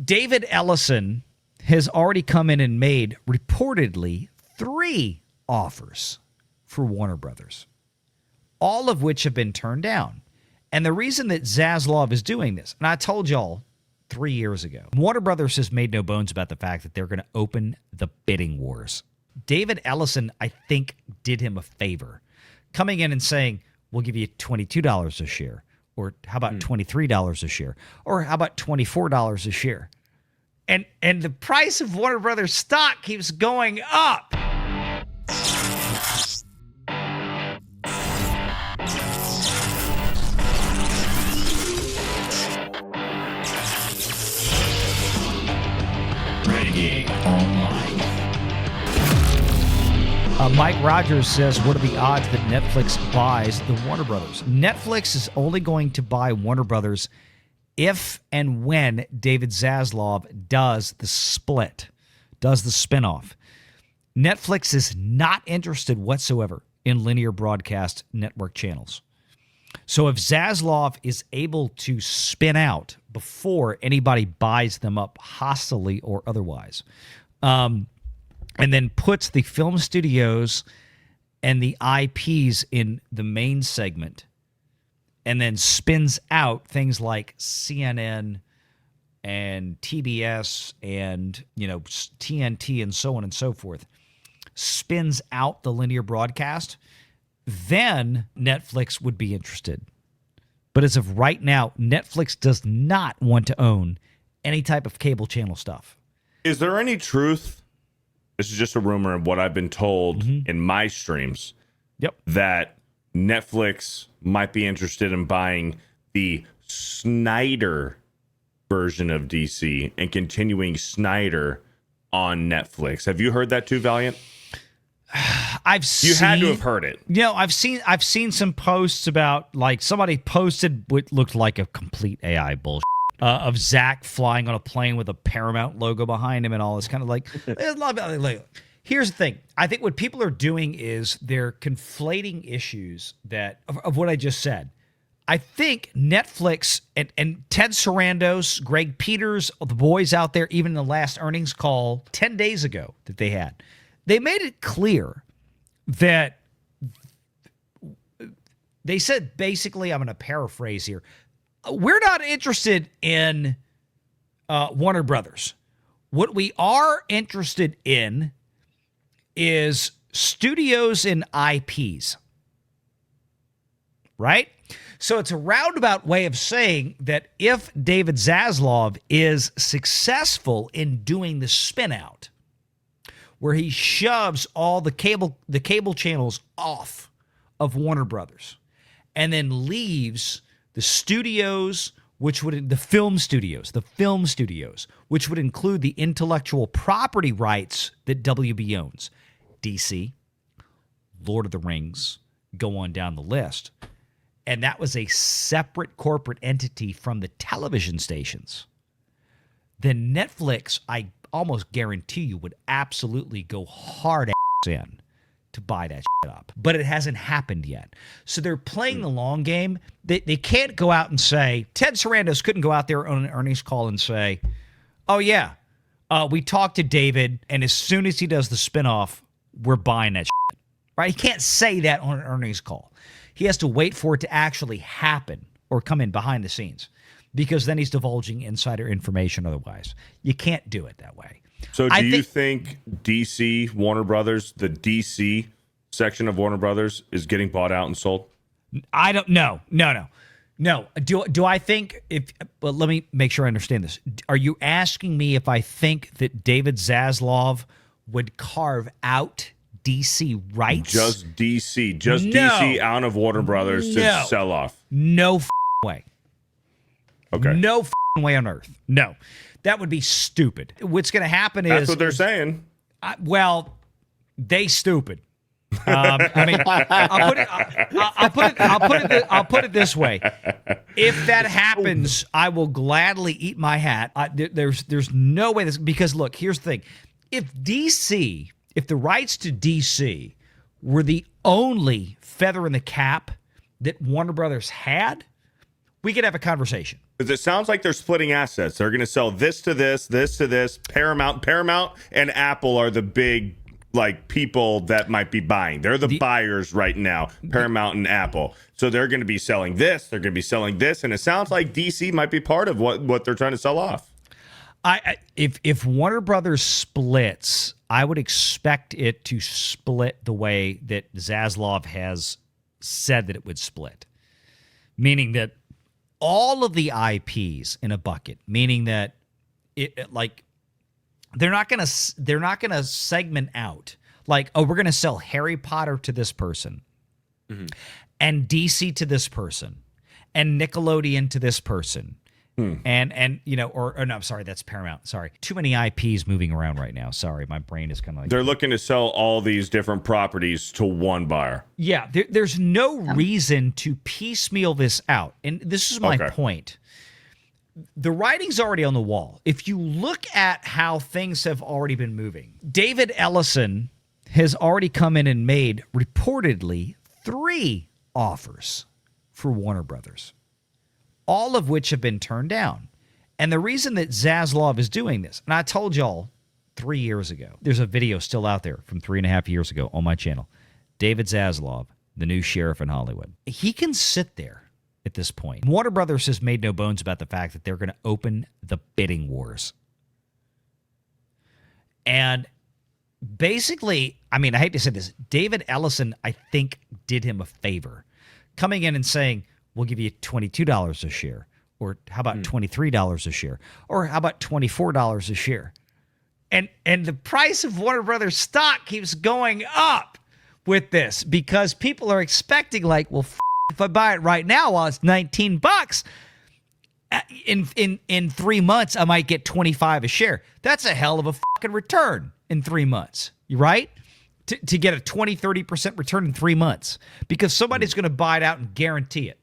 David Ellison has already come in and made reportedly 3 offers for Warner Brothers, all of which have been turned down. And the reason that Zaslav is doing this, and I told y'all 3 years ago, Warner Brothers has made no bones about the fact that they're going to open the bidding wars. David Ellison, I think, did him a favor, coming in and saying, we'll give you $22 a share, or how about $23 a share, or how about $24 a share? And the price of Warner Brothers stock keeps going up. Renegade Online. Mike Rogers says, what are the odds that Netflix buys the Warner Brothers? Netflix is only going to buy Warner Brothers if and when David Zaslav does the split, does the spinoff. Netflix is not interested whatsoever in linear broadcast network channels. So if Zaslav is able to spin out before anybody buys them up hostilely or otherwise, and then puts the film studios and the IPs in the main segment, and then spins out things like CNN and TBS and, TNT and so on and so forth, spins out the linear broadcast, then Netflix would be interested. But as of right now, Netflix does not want to own any type of cable channel stuff. Is there any truth? This is just a rumor of what I've been told in my streams. Yep. That Netflix might be interested in buying the Snyder version of DC and continuing Snyder on Netflix. Have you heard that too, Valiant? You had to have heard it. I've seen some posts about, like, somebody posted what looked like a complete AI bullshit of Zack flying on a plane with a Paramount logo behind him and all this kind of like. Here's the thing. I think what people are doing is they're conflating issues of what I just said. I think Netflix and Ted Sarandos, Greg Peters, the boys out there, even in the last earnings call 10 days ago that they made it clear that they said, basically, I'm going to paraphrase here, we're not interested in Warner Brothers. What we are interested in is studios and IPs, right? So it's a roundabout way of saying that if David Zaslav is successful in doing the spin out, where he shoves all the cable channels off of Warner Brothers, and then leaves the studios, the film studios, which would include the intellectual property rights that WB owns, DC, Lord of the Rings, go on down the list, and that was a separate corporate entity from the television stations, then Netflix, I almost guarantee you, would absolutely go hard ass in to buy that shit up. But it hasn't happened yet. So they're playing the long game. They can't go out and say, Ted Sarandos couldn't go out there on an earnings call and say, oh yeah, we talked to David, and as soon as he does the spinoff, we're buying that shit. Right? He can't say that on an earnings call. He has to wait for it to actually happen or come in behind the scenes, because then he's divulging insider information otherwise. You can't do it that way. So do you think DC, Warner Brothers, the DC section of Warner Brothers is getting bought out and sold? I don't know. No. Do I think well, let me make sure I understand this. Are you asking me if I think that David Zaslav would carve out DC rights? Just DC. DC out of Warner Brothers to sell off. No way. Okay. No way on earth. No. That would be stupid. What's going to happen is... That's what they're saying. They stupid. I mean, I'll put it this way. If that happens, I will gladly eat my hat. There's no way this... Because, look, here's the thing. If the rights to DC were the only feather in the cap that Warner Brothers had, we could have a conversation. Because it sounds like they're splitting assets. They're going to sell this to this, this to this. Paramount and Apple are the big people that might be buying. They're the buyers right now, Paramount and Apple. So they're going to be selling this. They're going to be selling this. And it sounds like DC might be part of what they're trying to sell off. If Warner Brothers splits, I would expect it to split the way that Zaslav has said that it would split. Meaning that all of the IPs in a bucket, meaning that they're not gonna segment out we're gonna sell Harry Potter to this person, and DC to this person, and Nickelodeon to this person, and no, I'm sorry, that's Paramount. Sorry, too many IPs moving around right now. Sorry, my brain is kind of they're looking to sell all these different properties to one buyer. Yeah, there's no reason to piecemeal this out, and this is my point. The writing's already on the wall. If you look at how things have already been moving, David Ellison has already come in and made reportedly 3 offers for Warner Brothers, all of which have been turned down. And the reason that Zaslav is doing this, and I told y'all 3 years ago, there's a video still out there from 3.5 years ago on my channel, David Zaslav, the new sheriff in Hollywood. He can sit there at this point. Warner Brothers has made no bones about the fact that they're going to open the bidding wars. And basically, I hate to say this, David Ellison, I think, did him a favor. Coming in and saying, we'll give you $22 a share. Or how about $23 a share? Or how about $24 a share? And the price of Warner Brothers stock keeps going up with this because people are expecting if I buy it right now while it's $19, in 3 months I might get $25 a share. That's a hell of a fucking return in 3 months. You right? To get a 20-30% return in 3 months because somebody's going to buy it out and guarantee it.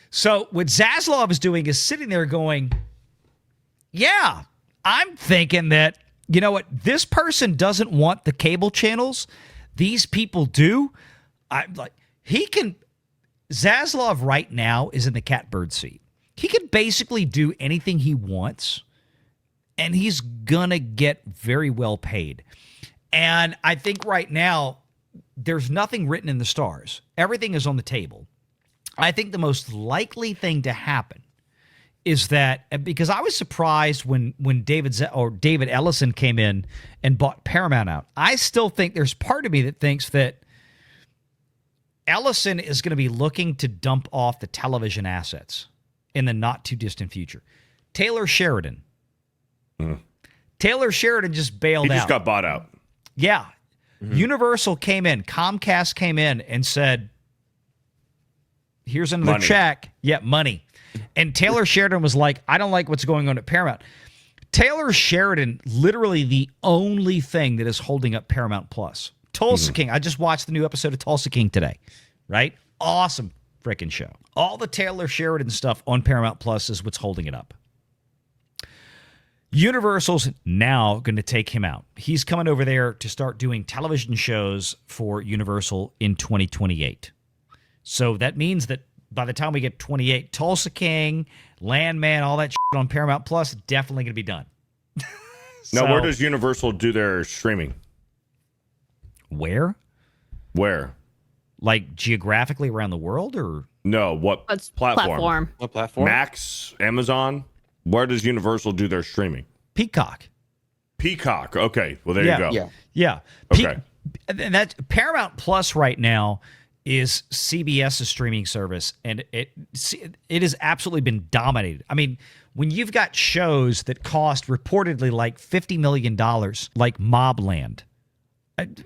So what Zaslav is doing is sitting there going, yeah, I'm thinking that, you know what, this person doesn't want the cable channels. These people do. Zaslav right now is in the catbird seat. He can basically do anything he wants, and he's going to get very well paid. And I think right now, there's nothing written in the stars. Everything is on the table. I think the most likely thing to happen is that, because I was surprised when David Ellison came in and bought Paramount out. I still think there's part of me that thinks that Ellison is going to be looking to dump off the television assets in the not-too-distant future. Taylor Sheridan. Taylor Sheridan just bailed out. He just got bought out. Yeah. Universal came in. Comcast came in and said, here's another check. Yeah, money. And Taylor Sheridan was like, I don't like what's going on at Paramount. Taylor Sheridan, literally the only thing that is holding up Paramount Plus. Tulsa King. I just watched the new episode of Tulsa King today, right? Awesome freaking show. All the Taylor Sheridan stuff on Paramount Plus is what's holding it up. Universal's now going to take him out. He's coming over there to start doing television shows for Universal in 2028. So that means that by the time we get 28, Tulsa King, Landman, all that shit on Paramount Plus, definitely going to be done. Now, where does Universal do their streaming? Where? Like geographically around the world, or no? What platform? What platform? Max, Amazon. Where does Universal do their streaming? Peacock. Okay. Well, there you go. Yeah. Okay. And that's Paramount Plus right now is CBS's streaming service, and it has absolutely been dominated. I mean, when you've got shows that cost reportedly like $50 million, like Mobland,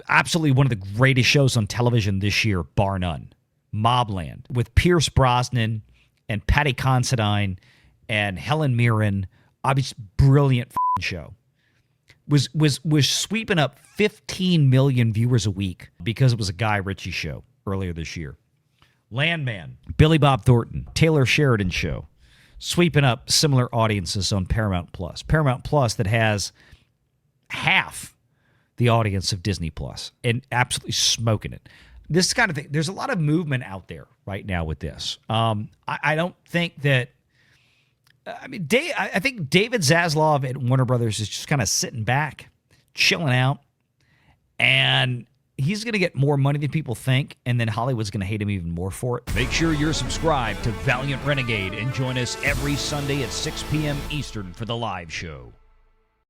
absolutely one of the greatest shows on television this year, bar none. Mobland with Pierce Brosnan and Patty Considine and Helen Mirren, obviously brilliant show. Was sweeping up 15 million viewers a week because it was a Guy Ritchie show earlier this year. Landman, Billy Bob Thornton, Taylor Sheridan show, sweeping up similar audiences on Paramount Plus. Paramount Plus that has half the audience of Disney Plus and absolutely smoking it. This kind of thing. There's a lot of movement out there right now with this. I don't think that I mean, I think David Zaslav at Warner Brothers is just kind of sitting back, chilling out, and he's going to get more money than people think, and then Hollywood's going to hate him even more for it. Make sure you're subscribed to Valiant Renegade and join us every Sunday at 6 p.m. Eastern for the live show.